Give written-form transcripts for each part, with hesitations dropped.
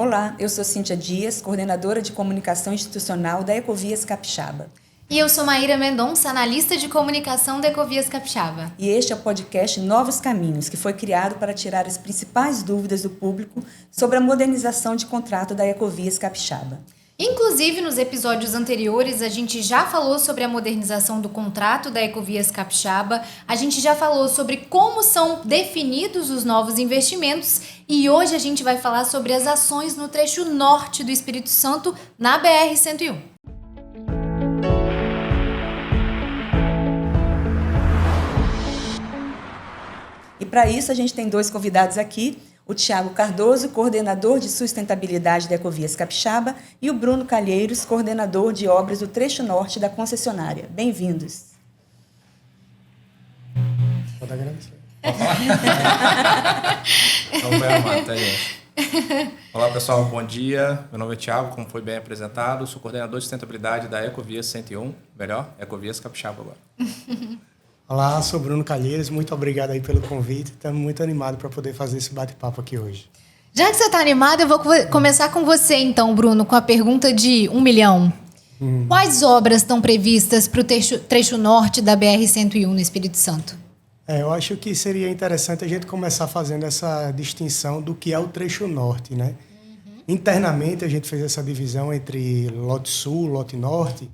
Olá, eu sou Cíntia Dias, coordenadora de comunicação institucional da Ecovias Capixaba. E eu sou Maíra Mendonça, analista de comunicação da Ecovias Capixaba. E este é o podcast Novos Caminhos, que foi criado para tirar as principais dúvidas do público sobre a modernização de contrato da Ecovias Capixaba. Inclusive, nos episódios anteriores, a gente já falou sobre a modernização do contrato da Ecovias Capixaba, a gente já falou sobre como são definidos os novos investimentos e hoje a gente vai falar sobre as ações no trecho norte do Espírito Santo, na BR-101. E para isso a gente tem dois convidados aqui, o Tiago Cardoso, coordenador de sustentabilidade da Ecovias Capixaba, e o Bruno Calheiros, coordenador de obras do trecho norte da concessionária. Bem-vindos. Pode agradecer. Então, vai amar, tá, gente? Olá, pessoal, bom dia. Meu nome é Tiago, como foi bem apresentado, sou coordenador de sustentabilidade da Ecovias 101, melhor, Ecovias Capixaba agora. Olá, sou Bruno Calheiros, muito obrigado aí pelo convite. Estamos muito animados para poder fazer esse bate-papo aqui hoje. Já que você está animado, eu vou começar com você então, Bruno, com a pergunta de 1 milhão. Quais obras estão previstas para o trecho norte da BR-101 no Espírito Santo? Eu acho que seria interessante a gente começar fazendo essa distinção do que é o trecho norte, né? Internamente, a gente fez essa divisão entre lote sul, lote norte,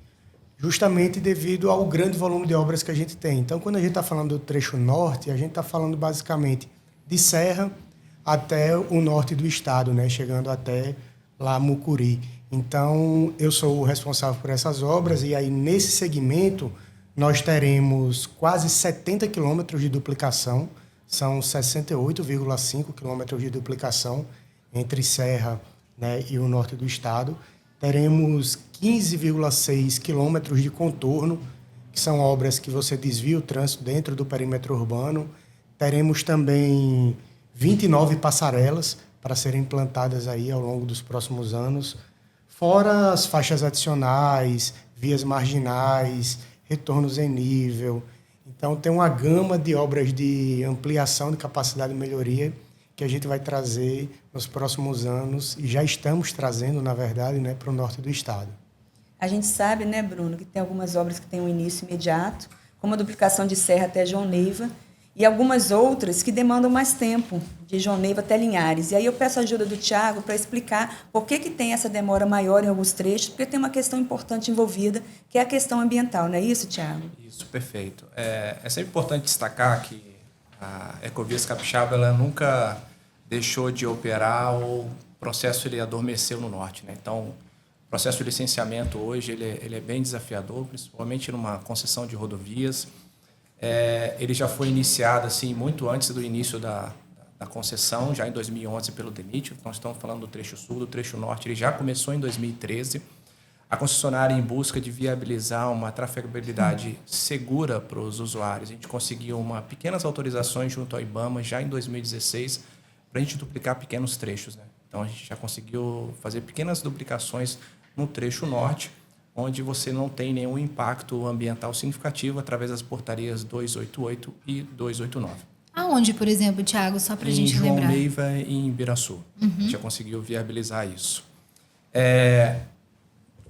justamente devido ao grande volume de obras que a gente tem. Então, quando a gente está falando do trecho norte, a gente está falando basicamente de Serra até o norte do estado, né? Chegando até lá Mucuri. Então, eu sou o responsável por essas obras e aí nesse segmento nós teremos quase 70 quilômetros de duplicação, são 68,5 quilômetros de duplicação entre Serra, né, e o norte do estado. Teremos 15,6 quilômetros de contorno, que são obras que você desvia o trânsito dentro do perímetro urbano. Teremos também 29 passarelas para serem implantadas aí ao longo dos próximos anos, fora as faixas adicionais, vias marginais, retornos em nível. Então, tem uma gama de obras de ampliação de capacidade e melhoria que a gente vai trazer nos próximos anos, e já estamos trazendo, na verdade, né, para o norte do estado. A gente sabe, né, Bruno, que tem algumas obras que têm um início imediato, como a duplicação de Serra até João Neiva, e algumas outras que demandam mais tempo, de João Neiva até Linhares. E aí eu peço a ajuda do Tiago para explicar por que tem essa demora maior em alguns trechos, porque tem uma questão importante envolvida, que é a questão ambiental, não é isso, Tiago? Isso, perfeito. É sempre importante destacar que a Ecovias Capixaba ela nunca deixou de operar, ou o processo ele adormeceu no norte, né? Então, o processo de licenciamento hoje ele é bem desafiador, principalmente numa concessão de rodovias. Ele já foi iniciado assim, muito antes do início da concessão, já em 2011 pelo DENIT. Então, estamos falando do trecho sul, do trecho norte, ele já começou em 2013. A concessionária, em busca de viabilizar uma trafegabilidade segura para os usuários, a gente conseguiu pequenas autorizações junto ao IBAMA já em 2016 para a gente duplicar pequenos trechos, né? Então, a gente já conseguiu fazer pequenas duplicações no trecho norte, onde você não tem nenhum impacto ambiental significativo através das portarias 288 e 289. Aonde, por exemplo, Tiago, só para a gente lembrar? Em João Neiva e em Ibiraçu. A gente já conseguiu viabilizar isso.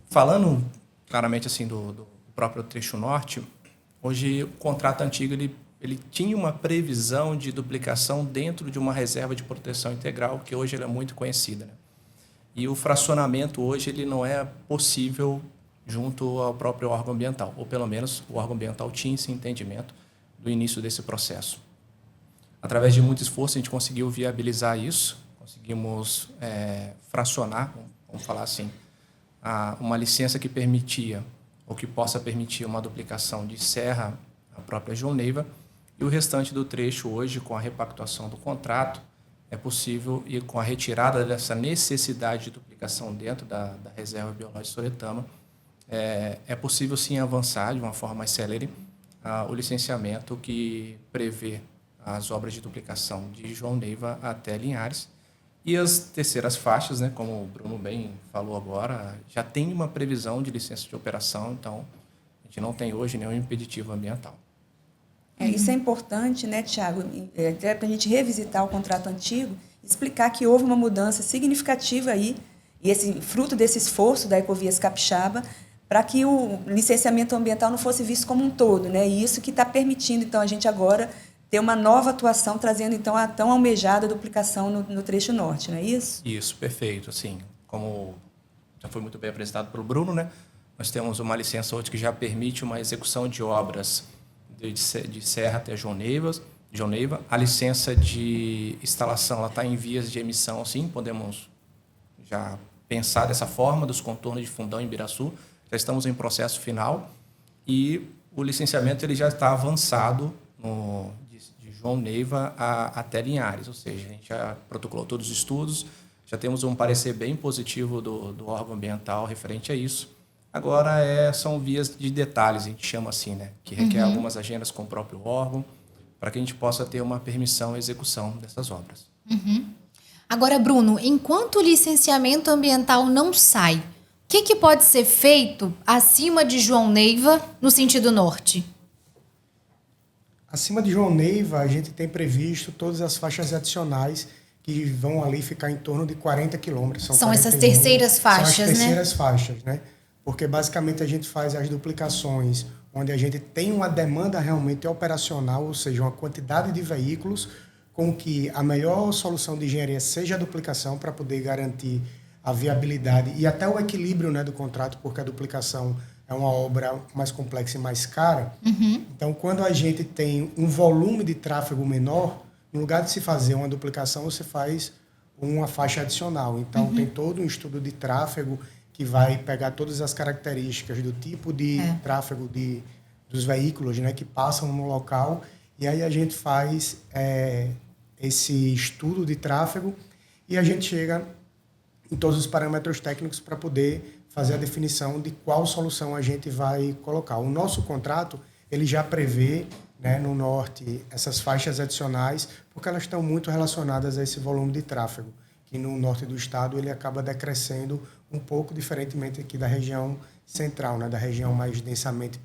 Falando claramente assim do próprio trecho norte, hoje o contrato antigo ele tinha uma previsão de duplicação dentro de uma reserva de proteção integral, que hoje ela é muito conhecida, né? E o fracionamento hoje ele não é possível junto ao próprio órgão ambiental, ou pelo menos o órgão ambiental tinha esse entendimento do início desse processo. Através de muito esforço, a gente conseguiu viabilizar isso, conseguimos fracionar, vamos falar assim, uma licença que permitia, ou que possa permitir uma duplicação de Serra, a própria João Neiva, e o restante do trecho hoje, com a repactuação do contrato, é possível, e com a retirada dessa necessidade de duplicação dentro da reserva biológica Soretama, é possível sim avançar de uma forma mais célere o licenciamento que prevê as obras de duplicação de João Neiva até Linhares. E as terceiras faixas, né, como o Bruno bem falou agora, já tem uma previsão de licença de operação, então a gente não tem hoje nenhum impeditivo ambiental. Isso é importante, né, Tiago, até para a gente revisitar o contrato antigo explicar que houve uma mudança significativa aí, e esse fruto desse esforço da Ecovias Capixaba, para que o licenciamento ambiental não fosse visto como um todo, né? E isso que está permitindo, então, a gente agora ter uma nova atuação, trazendo, então, a tão almejada duplicação no trecho norte, não é isso? Isso, perfeito. Assim, como já foi muito bem apresentado pelo Bruno, né? Nós temos uma licença hoje que já permite uma execução de obras de Serra até João Neiva. A licença de instalação está em vias de emissão, sim, podemos já pensar dessa forma, dos contornos de Fundão em Ibiraçu. Já estamos em processo final e o licenciamento ele já está avançado de João Neiva até Linhares, ou seja, a gente já protocolou todos os estudos, já temos um parecer bem positivo do órgão ambiental referente a isso. Agora são vias de detalhes, a gente chama assim, né? Que requer algumas agendas com o próprio órgão, para que a gente possa ter uma permissão e execução dessas obras. Agora, Bruno, enquanto o licenciamento ambiental não sai, o que pode ser feito acima de João Neiva, no sentido norte? Acima de João Neiva, a gente tem previsto todas as faixas adicionais que vão ali ficar em torno de 40 quilômetros. São essas terceiras faixas, né? São as terceiras faixas, né? Porque basicamente a gente faz as duplicações onde a gente tem uma demanda realmente operacional, ou seja, uma quantidade de veículos com que a melhor solução de engenharia seja a duplicação para poder garantir a viabilidade e até o equilíbrio, né, do contrato, porque a duplicação é uma obra mais complexa e mais cara. Então, quando a gente tem um volume de tráfego menor, no lugar de se fazer uma duplicação, você faz uma faixa adicional. Então, tem todo um estudo de tráfego que vai pegar todas as características do tipo de tráfego dos veículos, né, que passam no local, e aí a gente faz esse estudo de tráfego e a gente chega em todos os parâmetros técnicos para poder fazer a definição de qual solução a gente vai colocar. O nosso contrato ele já prevê, né, no norte essas faixas adicionais, porque elas estão muito relacionadas a esse volume de tráfego, que no norte do estado ele acaba decrescendo um pouco, diferentemente aqui da região central, né, da região mais densamente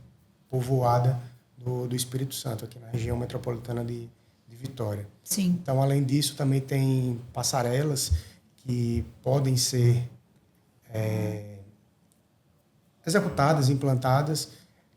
povoada do Espírito Santo, aqui na região metropolitana de Vitória. Sim. Então, além disso, também tem passarelas que podem ser executadas, implantadas,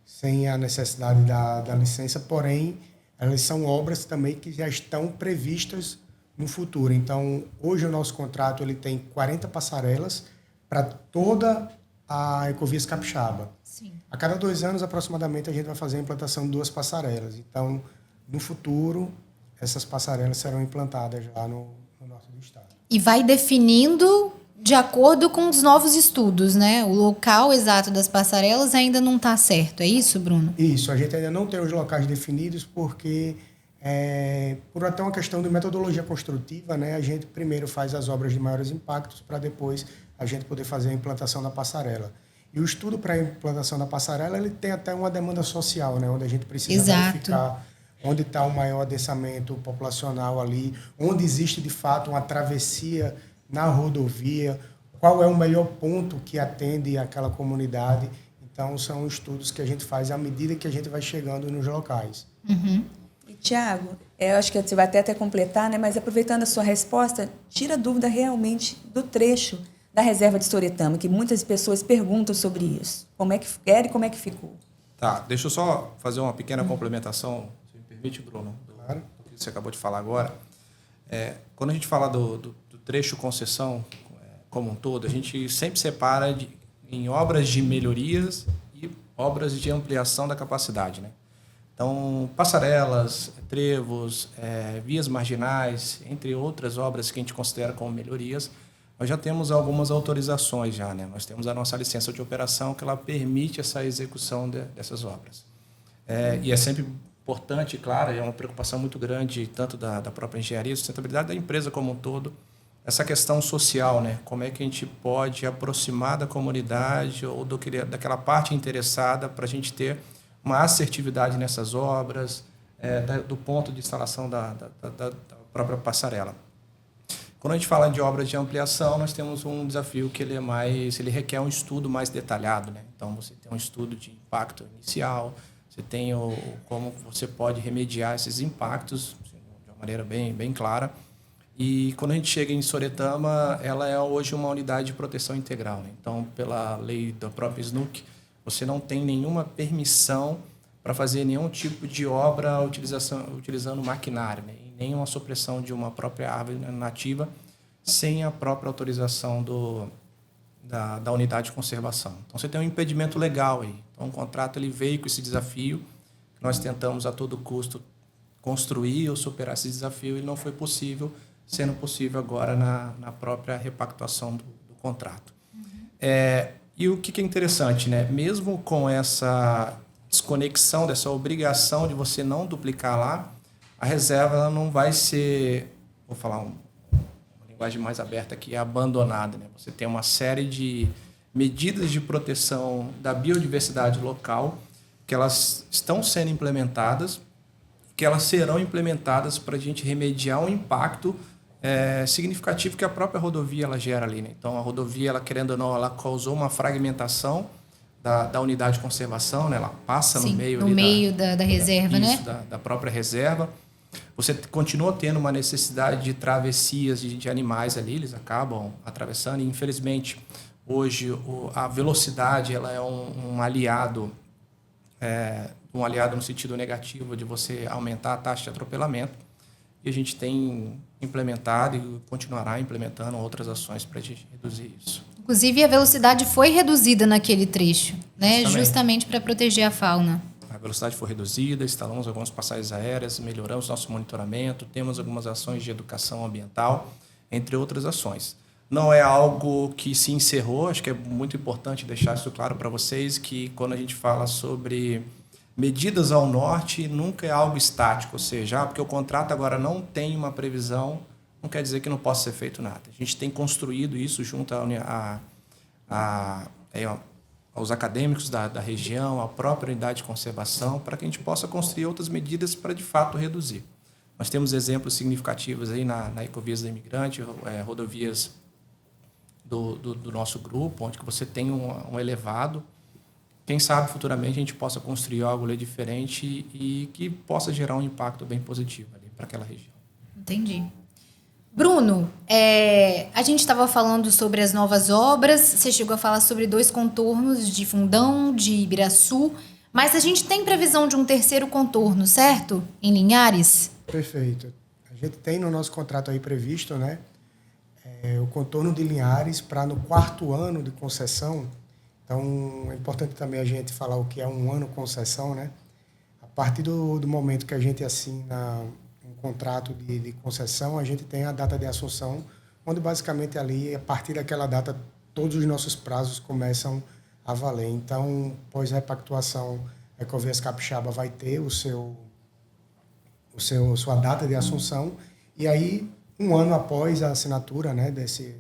sem a necessidade da licença, porém, elas são obras também que já estão previstas no futuro. Então, hoje o nosso contrato ele tem 40 passarelas para toda a Ecovias Capixaba. Sim. A cada 2 anos, aproximadamente, a gente vai fazer a implantação de 2 passarelas. Então, no futuro, essas passarelas serão implantadas lá no norte do estado. E vai definindo de acordo com os novos estudos, né? O local exato das passarelas ainda não está certo, é isso, Bruno? Isso, a gente ainda não tem os locais definidos porque, por até uma questão de metodologia construtiva, né, a gente primeiro faz as obras de maiores impactos para depois a gente poder fazer a implantação da passarela. E o estudo para a implantação da passarela ele tem até uma demanda social, né, onde a gente precisa verificar onde está o maior adensamento populacional ali, onde existe de fato uma travessia na rodovia, qual é o melhor ponto que atende aquela comunidade. Então, são estudos que a gente faz à medida que a gente vai chegando nos locais. E, Tiago, eu acho que você vai até completar, né? Mas aproveitando a sua resposta, tira a dúvida realmente do trecho da reserva de Soretama, que muitas pessoas perguntam sobre isso. Como é que era e como é que ficou? Tá, deixa eu só fazer uma pequena complementação, se me permite, Bruno, Claro. do que você acabou de falar agora. Quando a gente fala do trecho concessão como um todo, a gente sempre separa em obras de melhorias e obras de ampliação da capacidade, né? Então, passarelas, trevos, vias marginais, entre outras obras que a gente considera como melhorias, nós já temos algumas autorizações já, né? Nós temos a nossa licença de operação que ela permite essa execução dessas obras. E é sempre importante, claro, é uma preocupação muito grande, tanto da própria engenharia, sustentabilidade da empresa como um todo, essa questão social, né? Como é que a gente pode aproximar da comunidade ou daquela parte interessada para a gente ter uma assertividade nessas obras, do ponto de instalação da própria passarela. Quando a gente fala de obras de ampliação, nós temos um desafio que ele requer um estudo mais detalhado, né? Então, você tem um estudo de impacto inicial, você tem como você pode remediar esses impactos de uma maneira bem clara. E quando a gente chega em Soretama, ela é hoje uma unidade de proteção integral, né? Então, pela lei da própria SNUC, você não tem nenhuma permissão para fazer nenhum tipo de obra utilizando maquinário, né? E nem uma supressão de uma própria árvore nativa sem a própria autorização da unidade de conservação. Então, você tem um impedimento legal aí. Então, o contrato ele veio com esse desafio, que nós tentamos a todo custo construir ou superar esse desafio e não foi possível, sendo possível agora na própria repactuação do contrato. E o que é interessante, né? Mesmo com essa desconexão, dessa obrigação de você não duplicar lá, a reserva ela não vai ser, vou falar uma linguagem mais aberta aqui, abandonada, né? Você tem uma série de medidas de proteção da biodiversidade local que elas estão sendo implementadas, que elas serão implementadas para a gente remediar um impacto significativo que a própria rodovia ela gera ali, né? Então, a rodovia, ela, querendo ou não, ela causou uma fragmentação da unidade de conservação, né? Ela passa Sim, no meio, no meio da reserva, né? Da própria reserva. Você continua tendo uma necessidade de travessias de animais ali, eles acabam atravessando. E, infelizmente, hoje a velocidade ela é um aliado no sentido negativo de você aumentar a taxa de atropelamento. E a gente tem implementado e continuará implementando outras ações para a gente reduzir isso. Inclusive, a velocidade foi reduzida naquele trecho, né? Justamente para proteger a fauna. A velocidade foi reduzida, instalamos algumas passagens aéreas, melhoramos nosso monitoramento, temos algumas ações de educação ambiental, entre outras ações. Não é algo que se encerrou, acho que é muito importante deixar isso claro para vocês, que quando a gente fala sobre medidas ao norte, nunca é algo estático, ou seja, porque o contrato agora não tem uma previsão, não quer dizer que não possa ser feito nada. A gente tem construído isso junto aos acadêmicos da região, à própria unidade de conservação, para que a gente possa construir outras medidas para, de fato, reduzir. Nós temos exemplos significativos aí na Ecovias da Imigrante, rodovias do nosso grupo, onde você tem um elevado. Quem sabe, futuramente, a gente possa construir algo ali diferente e que possa gerar um impacto bem positivo ali para aquela região. Entendi. Bruno, a gente estava falando sobre as novas obras, você chegou a falar sobre 2 contornos de Fundão, de Ibiraçu, mas a gente tem previsão de um terceiro contorno, certo? Em Linhares? Perfeito. A gente tem no nosso contrato aí previsto, né, o contorno de Linhares para no 4º ano de concessão. Então, é importante também a gente falar o que é um ano concessão, né? A partir do momento que a gente assina um contrato de concessão, a gente tem a data de assunção, onde basicamente ali, a partir daquela data, todos os nossos prazos começam a valer. Então, pós repactuação, a Ecovias Capixaba vai ter sua data de assunção, e aí, um ano após a assinatura, né, desse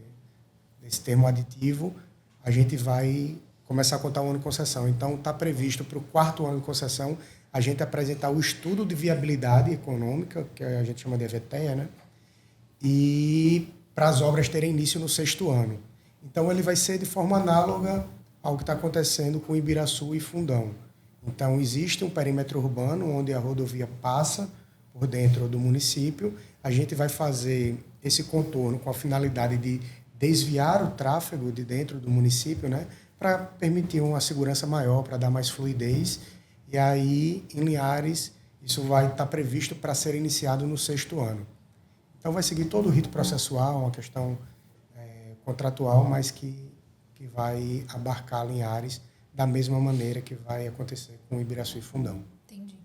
termo aditivo, a gente vai começar a contar o ano de concessão. Então, está previsto para o 4º ano de concessão a gente apresentar o estudo de viabilidade econômica, que a gente chama de EVTEA, né? E para as obras terem início no 6º ano. Então, ele vai ser de forma análoga ao que está acontecendo com Ibiraçu e Fundão. Então, existe um perímetro urbano onde a rodovia passa por dentro do município. A gente vai fazer esse contorno com a finalidade de desviar o tráfego de dentro do município, né, para permitir uma segurança maior, para dar mais fluidez. E aí, em Linhares, isso vai estar previsto para ser iniciado no 6º ano. Então, vai seguir todo o rito processual, uma questão contratual, mas que vai abarcar Linhares da mesma maneira que vai acontecer com Ibiraçu e Fundão. Entendi.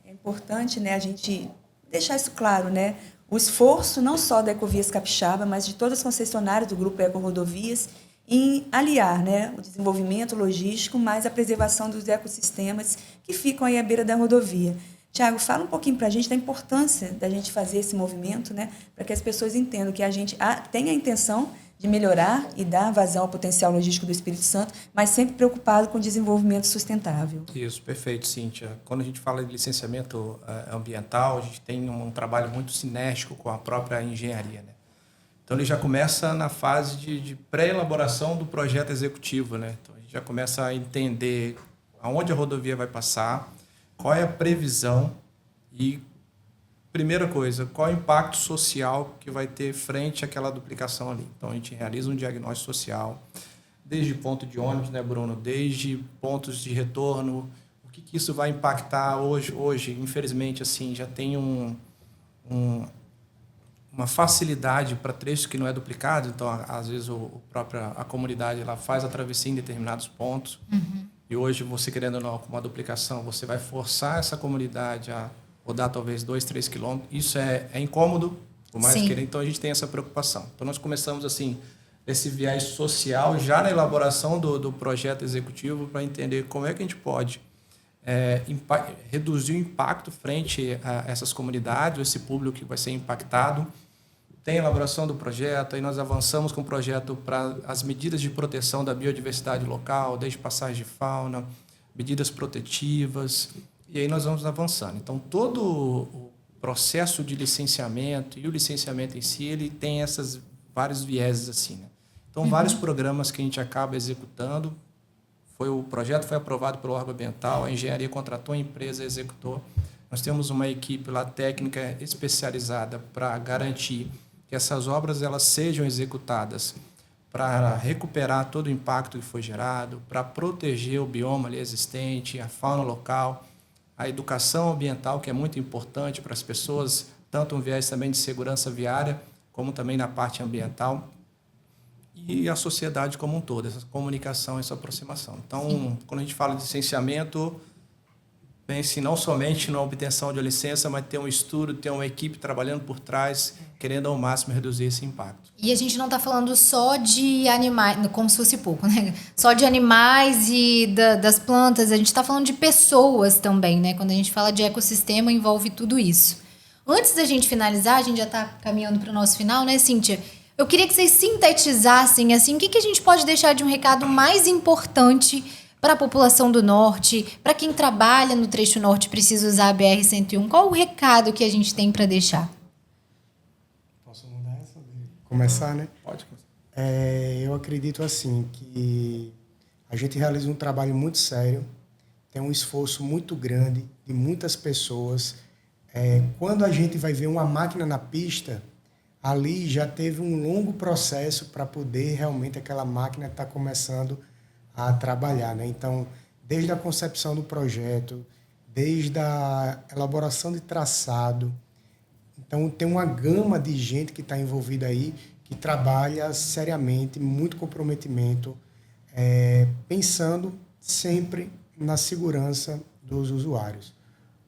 É importante, né, a gente deixar isso claro, né? O esforço não só da Ecovias Capixaba, mas de todas as concessionárias do Grupo Eco Rodovias, em aliar, né, o desenvolvimento logístico mais a preservação dos ecossistemas que ficam aí à beira da rodovia. Tiago, fala um pouquinho para a gente da importância da gente fazer esse movimento, né, para que as pessoas entendam que a gente tem a intenção de melhorar e dar vazão ao potencial logístico do Espírito Santo, mas sempre preocupado com o desenvolvimento sustentável. Isso, perfeito, Cíntia. Quando a gente fala de licenciamento ambiental, a gente tem um trabalho muito sinérgico com a própria engenharia, né? Então, ele já começa na fase de pré-elaboração do projeto executivo, né? Então, a gente já começa a entender aonde a rodovia vai passar, qual é a previsão e primeira coisa, qual é o impacto social que vai ter frente àquela duplicação ali? Então, a gente realiza um diagnóstico social, desde ponto de ônibus, né, Bruno? Desde pontos de retorno. O que isso vai impactar hoje? Infelizmente, assim, já tem uma facilidade para trechos que não é duplicado. Então, às vezes, a comunidade ela faz a travessia em determinados pontos. E hoje, você querendo ou não, com uma duplicação, você vai forçar essa comunidade a rodar talvez 2, 3 quilômetros. Isso é incômodo, por mais querer. Então, a gente tem essa preocupação. Então, nós começamos, assim, esse viés social já na elaboração do projeto executivo para entender como é que a gente pode reduzir o impacto frente a essas comunidades, esse público que vai ser impactado. Tem a elaboração do projeto, aí nós avançamos com o projeto para as medidas de proteção da biodiversidade local, desde passagem de fauna, medidas protetivas, e aí nós vamos avançando. Então, todo o processo de licenciamento e o licenciamento em si, ele tem esses vários vieses assim, né? Então, vários programas que a gente acaba executando. O projeto foi aprovado pelo órgão ambiental, a engenharia contratou a empresa, executou. Nós temos uma equipe lá técnica especializada para garantir que essas obras elas sejam executadas para recuperar todo o impacto que foi gerado, para proteger o bioma ali existente, a fauna local, a educação ambiental, que é muito importante para as pessoas, tanto um viés também de segurança viária, como também na parte ambiental, e a sociedade como um todo, essa comunicação, essa aproximação. Então, quando a gente fala de licenciamento, pense não somente na obtenção de uma licença, mas ter um estudo, ter uma equipe trabalhando por trás, querendo ao máximo reduzir esse impacto. E a gente não está falando só de animais, como se fosse pouco, né? Só de animais e das plantas, a gente está falando de pessoas também, né? Quando a gente fala de ecossistema, envolve tudo isso. Antes da gente finalizar, a gente já está caminhando para o nosso final, né, Cíntia? Eu queria que vocês sintetizassem, assim, o que a gente pode deixar de um recado mais importante para a população do Norte, para quem trabalha no trecho Norte e precisa usar a BR-101. Qual o recado que a gente tem para deixar? Posso mudar essa? Começar, né? Pode começar. Eu acredito, assim, que a gente realiza um trabalho muito sério, tem um esforço muito grande de muitas pessoas. Quando a gente vai ver uma máquina na pista, ali já teve um longo processo para poder realmente aquela máquina estar começando a trabalhar, né? Então, desde a concepção do projeto, desde a elaboração de traçado. Então, tem uma gama de gente que está envolvida aí, que trabalha seriamente, muito comprometimento, pensando sempre na segurança dos usuários.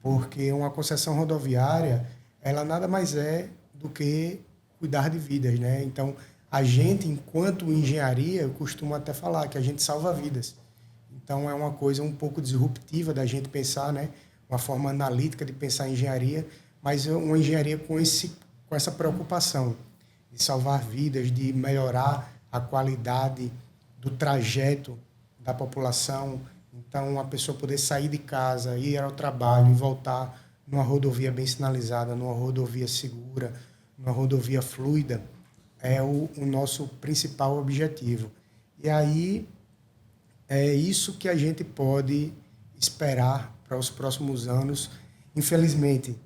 Porque uma concessão rodoviária, ela nada mais é do que cuidar de vidas, né? Então, a gente, enquanto engenharia, eu costumo até falar que a gente salva vidas. Então, é uma coisa um pouco disruptiva da gente pensar, né? Uma forma analítica de pensar em engenharia, mas uma engenharia com essa preocupação de salvar vidas, de melhorar a qualidade do trajeto da população. Então, a pessoa poder sair de casa, ir ao trabalho e voltar numa rodovia bem sinalizada, numa rodovia segura, numa rodovia fluida, é o nosso principal objetivo. E aí, é isso que a gente pode esperar para os próximos anos. Infelizmente,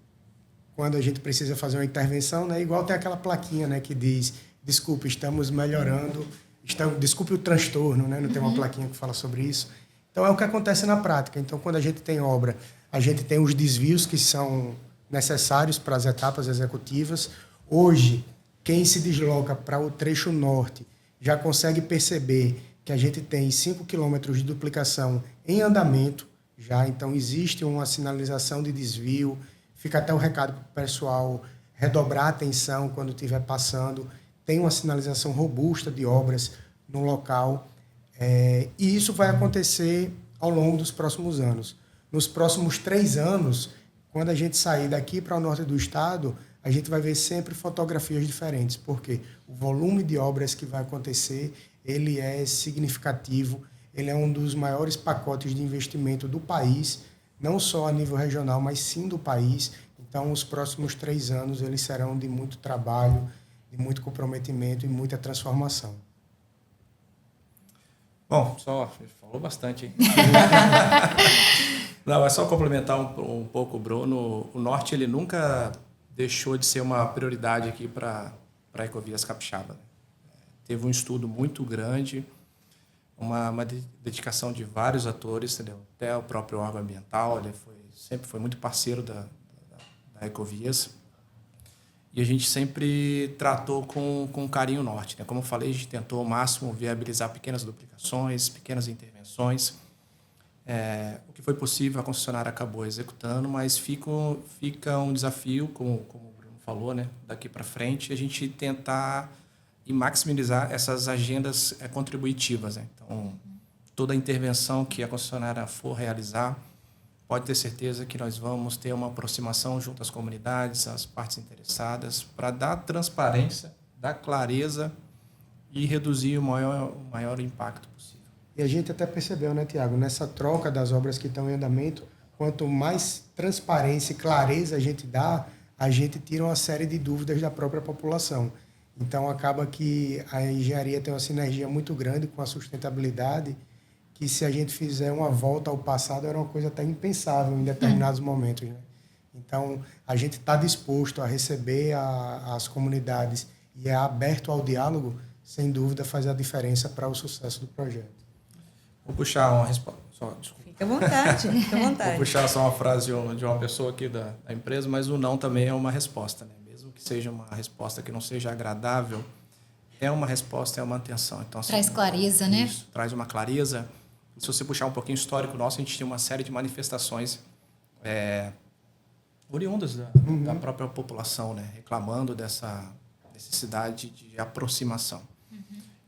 quando a gente precisa fazer uma intervenção, né, igual tem aquela plaquinha, né, que diz, desculpe, estamos melhorando, desculpe o transtorno, né, não tem uma plaquinha que fala sobre isso. Então, é o que acontece na prática. Então, quando a gente tem obra, a gente tem os desvios que são necessários para as etapas executivas. Hoje, quem se desloca para o trecho norte já consegue perceber que a gente tem 5 quilômetros de duplicação em andamento já, então existe uma sinalização de desvio. Fica até o recado para o pessoal redobrar a atenção quando estiver passando. Tem uma sinalização robusta de obras no local. E isso vai acontecer ao longo dos próximos anos. Nos próximos 3 anos, quando a gente sair daqui para o norte do estado, a gente vai ver sempre fotografias diferentes, porque o volume de obras que vai acontecer, ele é significativo, ele é um dos maiores pacotes de investimento do país, não só a nível regional, mas sim do país. Então, os próximos 3 anos, eles serão de muito trabalho, de muito comprometimento e muita transformação. Bom, falou bastante, hein? Não, é só complementar um pouco o Bruno. O Norte, ele nunca deixou de ser uma prioridade aqui para a Ecovias Capixaba, né? Teve um estudo muito grande, uma dedicação de vários atores, entendeu? Até o próprio órgão ambiental, ele sempre foi muito parceiro da Ecovias. E a gente sempre tratou com carinho norte, né? Como eu falei, a gente tentou ao máximo viabilizar pequenas duplicações, pequenas intervenções. O que foi possível, a concessionária acabou executando, mas fica um desafio, como o Bruno falou, né? Daqui para frente, a gente tentar e maximizar essas agendas contributivas, né? Então, toda a intervenção que a concessionária for realizar, pode ter certeza que nós vamos ter uma aproximação junto às comunidades, às partes interessadas, para dar transparência, dar clareza e reduzir o maior impacto possível. E a gente até percebeu, né, Tiago, nessa troca das obras que estão em andamento, quanto mais transparência e clareza a gente dá, a gente tira uma série de dúvidas da própria população. Então, acaba que a engenharia tem uma sinergia muito grande com a sustentabilidade, que se a gente fizer uma volta ao passado, era uma coisa até impensável em determinados momentos, né? Então, a gente está disposto a receber as comunidades e é aberto ao diálogo, sem dúvida faz a diferença para o sucesso do projeto. Vou puxar uma resposta. Fica à vontade, fica à vontade. Vou puxar só uma frase de uma pessoa aqui da empresa, mas o não também é uma resposta, né? Mesmo que seja uma resposta que não seja agradável, é uma resposta, é uma atenção. Então, assim, Traz clareza, né? Isso, traz uma clareza. Se você puxar um pouquinho histórico nosso, a gente tem uma série de manifestações oriundas da própria população, né? Reclamando dessa necessidade de aproximação.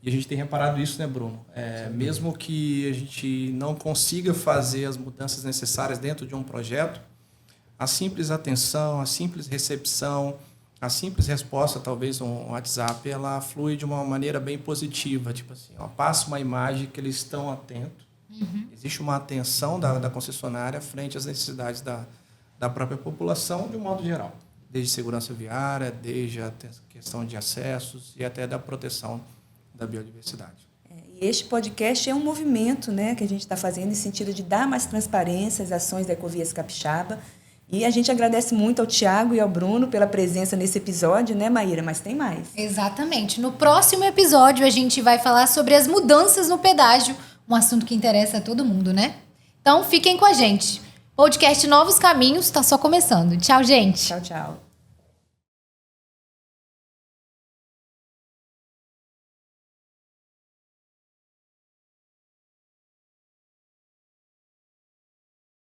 E a gente tem reparado isso, né, Bruno? Mesmo que a gente não consiga fazer as mudanças necessárias dentro de um projeto, a simples atenção, a simples recepção, a simples resposta, talvez um WhatsApp, ela flui de uma maneira bem positiva. Tipo assim, passa uma imagem que eles estão atentos. Existe uma atenção da concessionária frente às necessidades da própria população, de um modo geral. Desde segurança viária, desde a questão de acessos e até da proteção da biodiversidade. E este podcast é um movimento, né, que a gente está fazendo no sentido de dar mais transparência às ações da Ecovias Capixaba. E a gente agradece muito ao Tiago e ao Bruno pela presença nesse episódio, né, Maíra? Mas tem mais. Exatamente. No próximo episódio, a gente vai falar sobre as mudanças no pedágio, um assunto que interessa a todo mundo, né? Então, fiquem com a gente. Podcast Novos Caminhos está só começando. Tchau, gente. Tchau, tchau.